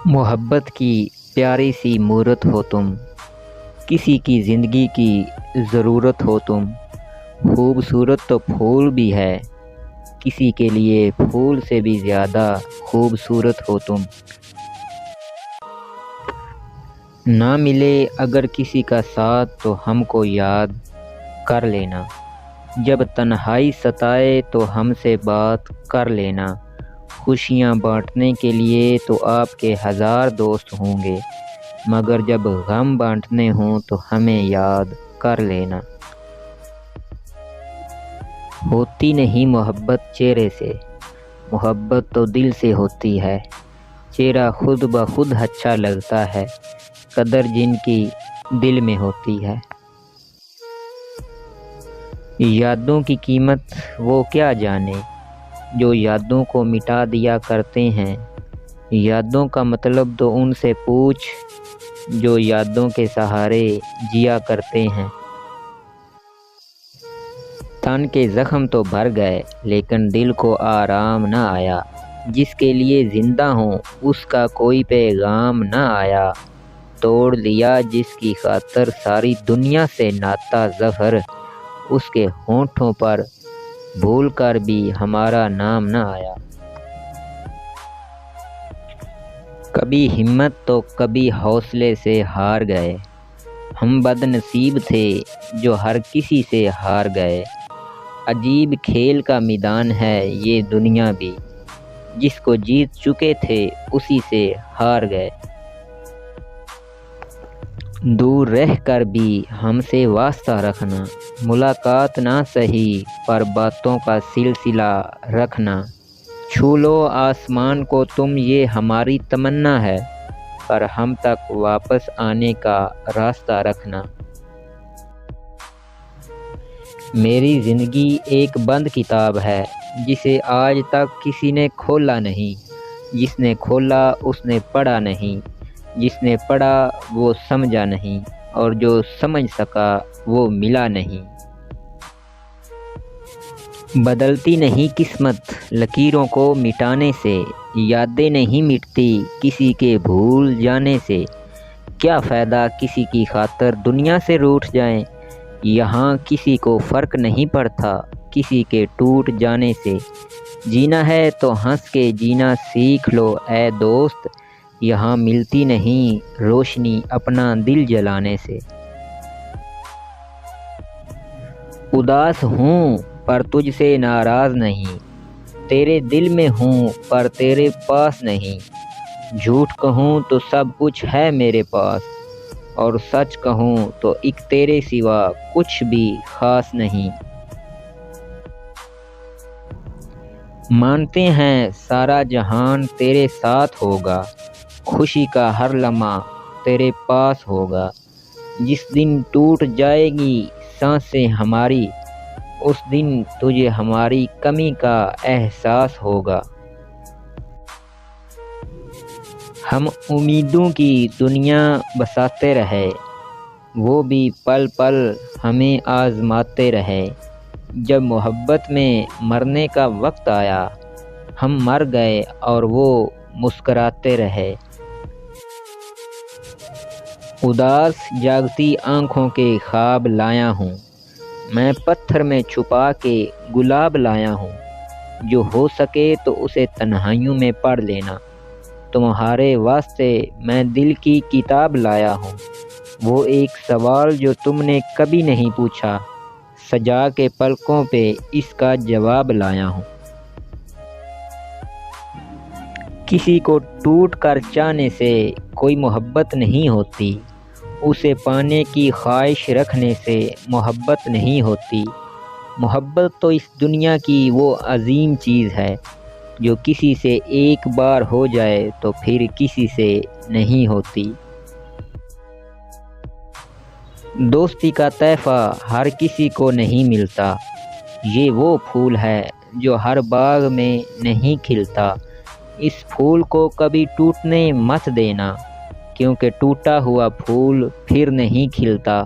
محبت کی پیاری سی مورت ہو تم، کسی کی زندگی کی ضرورت ہو تم۔ خوبصورت تو پھول بھی ہے، کسی کے لیے پھول سے بھی زیادہ خوبصورت ہو تم۔ نہ ملے اگر کسی کا ساتھ تو ہم کو یاد کر لینا، جب تنہائی ستائے تو ہم سے بات کر لینا۔ خوشیاں بانٹنے کے لیے تو آپ کے ہزار دوست ہوں گے، مگر جب غم بانٹنے ہوں تو ہمیں یاد کر لینا۔ ہوتی نہیں محبت چہرے سے، محبت تو دل سے ہوتی ہے۔ چہرہ خود بخود اچھا لگتا ہے، قدر جن کی دل میں ہوتی ہے۔ یادوں کی قیمت وہ کیا جانے، جو یادوں کو مٹا دیا کرتے ہیں۔ یادوں کا مطلب تو ان سے پوچھ، جو یادوں کے سہارے جیا کرتے ہیں۔ تن کے زخم تو بھر گئے لیکن دل کو آرام نہ آیا، جس کے لیے زندہ ہوں اس کا کوئی پیغام نہ آیا۔ توڑ لیا جس کی خاطر ساری دنیا سے ناتا ظفر، اس کے ہونٹوں پر بھول کر بھی ہمارا نام نہ آیا۔ کبھی ہمت تو کبھی حوصلے سے ہار گئے، ہم بد نصیب تھے جو ہر کسی سے ہار گئے۔ عجیب کھیل کا میدان ہے یہ دنیا بھی، جس کو جیت چکے تھے اسی سے ہار گئے۔ دور رہ کر بھی ہم سے واسطہ رکھنا، ملاقات نہ سہی پر باتوں کا سلسلہ رکھنا۔ چھو لو آسمان کو تم یہ ہماری تمنا ہے، پر ہم تک واپس آنے کا راستہ رکھنا۔ میری زندگی ایک بند کتاب ہے جسے آج تک کسی نے کھولا نہیں۔ جس نے کھولا اس نے پڑھا نہیں، جس نے پڑھا وہ سمجھا نہیں، اور جو سمجھ سکا وہ ملا نہیں۔ بدلتی نہیں قسمت لکیروں کو مٹانے سے، یادیں نہیں مٹتی کسی کے بھول جانے سے۔ کیا فائدہ کسی کی خاطر دنیا سے روٹھ جائیں، یہاں کسی کو فرق نہیں پڑتا کسی کے ٹوٹ جانے سے۔ جینا ہے تو ہنس کے جینا سیکھ لو اے دوست، یہاں ملتی نہیں روشنی اپنا دل جلانے سے۔ اداس ہوں پر تجھ سے ناراض نہیں، تیرے دل میں ہوں پر تیرے پاس نہیں۔ جھوٹ کہوں تو سب کچھ ہے میرے پاس، اور سچ کہوں تو ایک تیرے سوا کچھ بھی خاص نہیں۔ مانتے ہیں سارا جہان تیرے ساتھ ہوگا، خوشی کا ہر لمحہ تیرے پاس ہوگا۔ جس دن ٹوٹ جائے گی سانسیں ہماری، اس دن تجھے ہماری کمی کا احساس ہوگا۔ ہم امیدوں کی دنیا بساتے رہے، وہ بھی پل پل ہمیں آزماتے رہے۔ جب محبت میں مرنے کا وقت آیا، ہم مر گئے اور وہ مسکراتے رہے۔ اداس جاگتی آنکھوں کے خواب لایا ہوں، میں پتھر میں چھپا کے گلاب لایا ہوں۔ جو ہو سکے تو اسے تنہائیوں میں پڑھ لینا، تمہارے واسطے میں دل کی کتاب لایا ہوں۔ وہ ایک سوال جو تم نے کبھی نہیں پوچھا، سجا کے پلکوں پہ اس کا جواب لایا ہوں۔ کسی کو ٹوٹ کر چاہنے سے کوئی محبت نہیں ہوتی، اسے پانے کی خواہش رکھنے سے محبت نہیں ہوتی۔ محبت تو اس دنیا کی وہ عظیم چیز ہے جو کسی سے ایک بار ہو جائے تو پھر کسی سے نہیں ہوتی۔ دوستی کا تحفہ ہر کسی کو نہیں ملتا، یہ وہ پھول ہے جو ہر باغ میں نہیں کھلتا۔ اس پھول کو کبھی ٹوٹنے مت دینا، کیونکہ ٹوٹا ہوا پھول پھر نہیں کھلتا۔